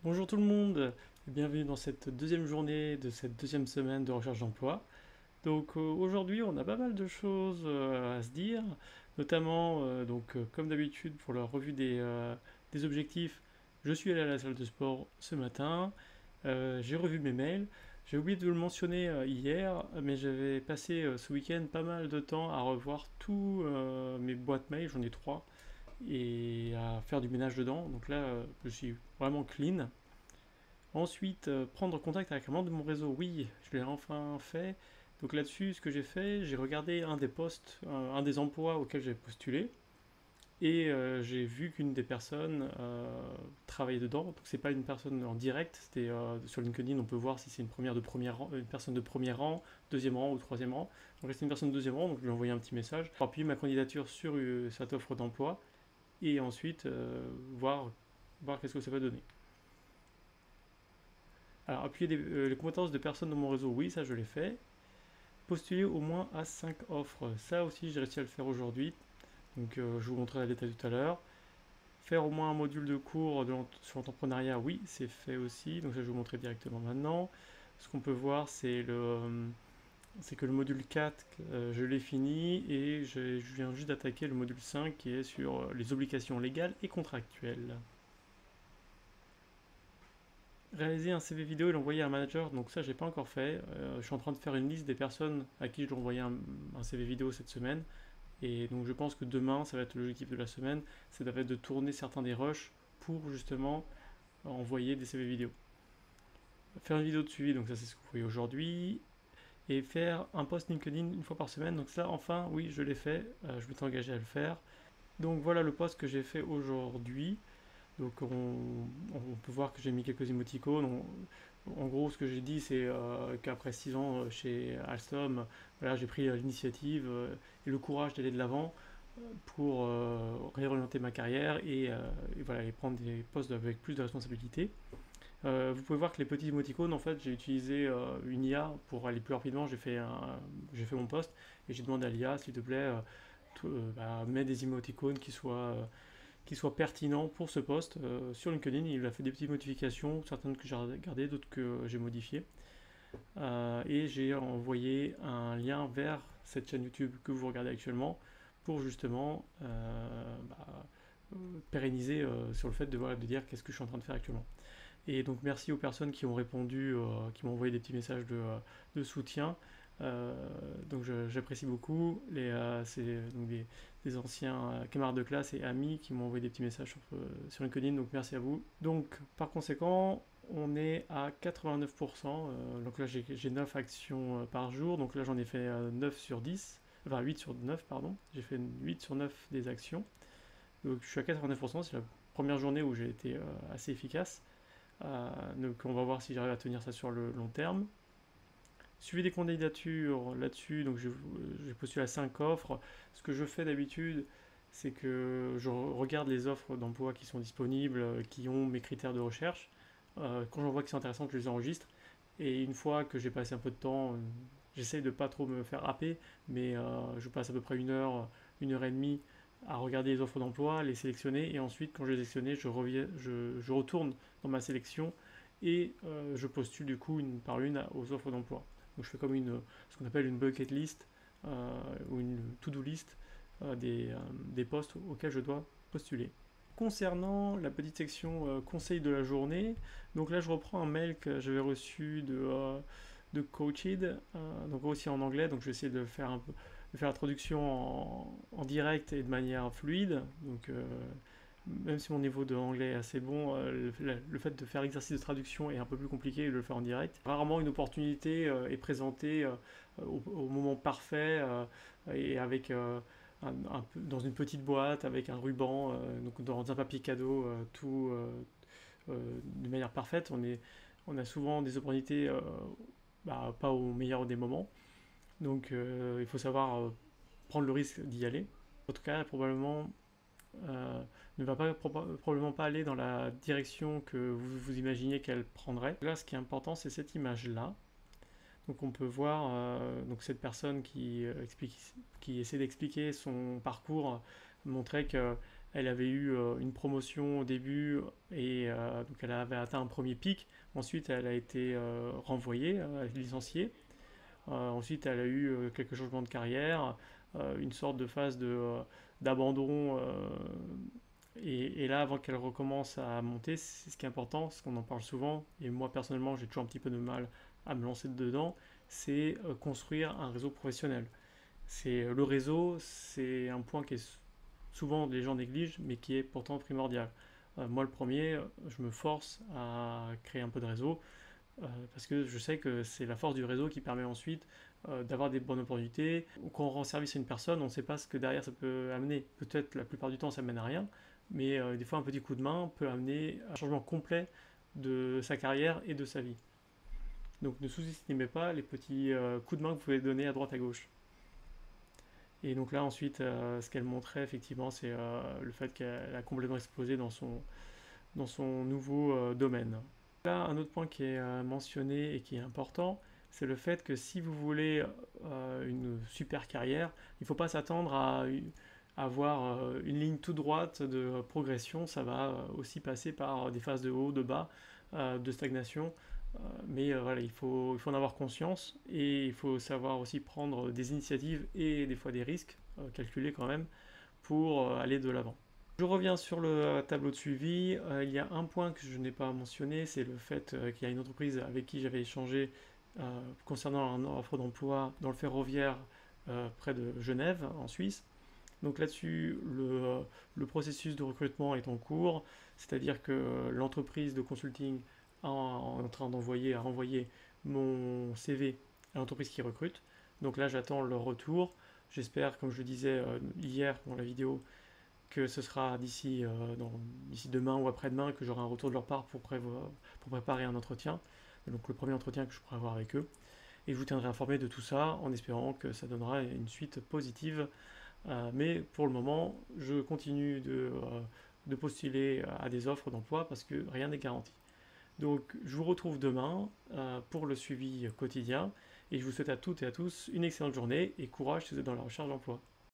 Bonjour tout le monde, et bienvenue dans cette deuxième journée de cette deuxième semaine de recherche d'emploi. Donc aujourd'hui on a pas mal de choses à se dire, notamment comme d'habitude pour la revue des objectifs, je suis allé à la salle de sport ce matin, j'ai revu mes mails, j'ai oublié de le mentionner hier, mais j'avais passé ce week-end pas mal de temps à revoir tous mes boîtes mail, j'en ai trois, et à faire du ménage dedans, donc là je suis vraiment clean. Ensuite, prendre contact avec un membre de mon réseau. Oui, je l'ai enfin fait. Donc là-dessus, ce que j'ai fait, j'ai regardé un des postes, un des emplois auxquels j'ai postulé, et j'ai vu qu'une des personnes travaillait dedans. Donc c'est pas une personne en direct, c'était sur LinkedIn, on peut voir si c'est une personne de premier rang, deuxième rang ou troisième rang. Donc là, c'est une personne de deuxième rang, donc je lui ai envoyé un petit message pour appuyer ma candidature sur cette offre d'emploi, et ensuite voir qu'est-ce que ça va donner. Alors, appuyer les compétences de personnes dans mon réseau, oui, ça je l'ai fait. Postuler au moins à 5 offres, ça aussi j'ai réussi à le faire aujourd'hui. Donc je vous montrerai le détail tout à l'heure. Faire au moins un module de cours sur l'entrepreneuriat, oui, c'est fait aussi. Donc ça je vais vous montrer directement maintenant. Ce qu'on peut voir, c'est que le module 4, je l'ai fini et je viens juste d'attaquer le module 5 qui est sur les obligations légales et contractuelles. Réaliser un CV vidéo et l'envoyer à un manager, donc ça j'ai pas encore fait. Je suis en train de faire une liste des personnes à qui je dois envoyer un CV vidéo cette semaine. Et donc je pense que demain, ça va être l'objectif de la semaine, c'est de tourner certains des rushs pour justement envoyer des CV vidéo. Faire une vidéo de suivi, donc ça c'est ce que vous voyez aujourd'hui. Et faire un post LinkedIn une fois par semaine, donc ça enfin oui je l'ai fait, je m'étais engagé à le faire. Donc voilà le post que j'ai fait aujourd'hui. Donc on peut voir que j'ai mis quelques émoticônes. En gros, ce que j'ai dit, c'est qu'après 6 ans chez Alstom, voilà, j'ai pris l'initiative et le courage d'aller de l'avant pour réorienter ma carrière et voilà, et prendre des postes avec plus de responsabilités. Vous pouvez voir que les petits émoticônes, en fait, j'ai utilisé une IA pour aller plus rapidement. J'ai fait mon poste et j'ai demandé à l'IA, s'il te plaît, mets des émoticônes qui soit pertinent pour ce poste sur LinkedIn. Il a fait des petites modifications, certaines que j'ai gardées, d'autres que j'ai modifiées. Et j'ai envoyé un lien vers cette chaîne YouTube que vous regardez actuellement pour justement pérenniser sur le fait voilà, de dire qu'est-ce que je suis en train de faire actuellement. Et donc merci aux personnes qui ont répondu, qui m'ont envoyé des petits messages de soutien. Euh, donc j'apprécie beaucoup. C'est donc des anciens camarades de classe et amis qui m'ont envoyé des petits messages sur LinkedIn, donc merci à vous. Donc par conséquent, on est à 89%. Donc là j'ai 9 actions par jour, donc là j'en ai fait 9 sur 10, enfin 8 sur 9, pardon. J'ai fait 8 sur 9 des actions. Donc je suis à 89%, c'est la première journée où j'ai été assez efficace. Donc on va voir si j'arrive à tenir ça sur le long terme. Suivi des candidatures là-dessus, donc j'ai postulé à 5 offres. Ce que je fais d'habitude, c'est que je regarde les offres d'emploi qui sont disponibles, qui ont mes critères de recherche. Quand j'en vois qui sont intéressantes, je les enregistre. Et une fois que j'ai passé un peu de temps, j'essaye de pas trop me faire happer, mais je passe à peu près une heure et demie à regarder les offres d'emploi, les sélectionner, et ensuite, quand je les ai sélectionnées, je retourne dans ma sélection et je postule du coup une par une aux offres d'emploi. Donc je fais comme ce qu'on appelle une bucket list ou une to-do list des postes auxquels je dois postuler. Concernant la petite section conseils de la journée, donc là je reprends un mail que j'avais reçu de Coached, donc aussi en anglais, donc je vais essayer de faire la traduction en direct et de manière fluide. Donc même si mon niveau de anglais est assez bon, le fait de faire l'exercice de traduction est un peu plus compliqué de le faire en direct. Rarement une opportunité est présentée au moment parfait et avec dans une petite boîte avec un ruban, donc dans un papier cadeau, de manière parfaite. On a souvent des opportunités pas au meilleur des moments. Donc il faut savoir prendre le risque d'y aller. En tout cas, ne va probablement pas aller dans la direction que vous imaginez qu'elle prendrait. Là, ce qui est important, c'est cette image-là. Donc on peut voir donc cette personne qui essaie d'expliquer son parcours, montrer qu'elle elle avait eu une promotion au début et donc elle avait atteint un premier pic. Ensuite, elle a été renvoyée, licenciée. Ensuite, elle a eu quelques changements de carrière, une sorte de phase d'abandon. Et là, avant qu'elle recommence à monter, c'est ce qui est important, parce qu'on en parle souvent, et moi personnellement, j'ai toujours un petit peu de mal à me lancer dedans, c'est construire un réseau professionnel. Le réseau, c'est un point qui est souvent les gens négligent, mais qui est pourtant primordial. Moi, le premier, je me force à créer un peu de réseau parce que je sais que c'est la force du réseau qui permet ensuite d'avoir des bonnes opportunités. Quand on rend service à une personne, on ne sait pas ce que derrière ça peut amener. Peut-être la plupart du temps ça mène à rien, mais des fois un petit coup de main peut amener un changement complet de sa carrière et de sa vie. Donc ne sous-estimez pas les petits coups de main que vous pouvez donner à droite à gauche. Et donc là ensuite, ce qu'elle montrait effectivement, c'est le fait qu'elle a complètement explosé dans son nouveau domaine. Là, un autre point qui est mentionné et qui est important, c'est le fait que si vous voulez une super carrière, il ne faut pas s'attendre à avoir une ligne toute droite de progression. Ça va aussi passer par des phases de haut, de bas, de stagnation. Mais voilà, il faut en avoir conscience et il faut savoir aussi prendre des initiatives et des fois des risques, calculés quand même, pour aller de l'avant. Je reviens sur le tableau de suivi. Il y a un point que je n'ai pas mentionné, c'est le fait qu'il y a une entreprise avec qui j'avais échangé concernant un offre d'emploi dans le ferroviaire près de Genève, en Suisse. Donc là-dessus, le processus de recrutement est en cours, c'est-à-dire que l'entreprise de consulting est en train a renvoyé mon CV à l'entreprise qui recrute. Donc là, j'attends leur retour. J'espère, comme je le disais hier dans la vidéo, que ce sera d'ici demain ou après-demain que j'aurai un retour de leur part pour préparer un entretien, donc le premier entretien que je pourrai avoir avec eux. Et je vous tiendrai informé de tout ça en espérant que ça donnera une suite positive. Mais pour le moment, je continue de postuler à des offres d'emploi parce que rien n'est garanti. Donc je vous retrouve demain pour le suivi quotidien et je vous souhaite à toutes et à tous une excellente journée et courage si vous êtes dans la recherche d'emploi.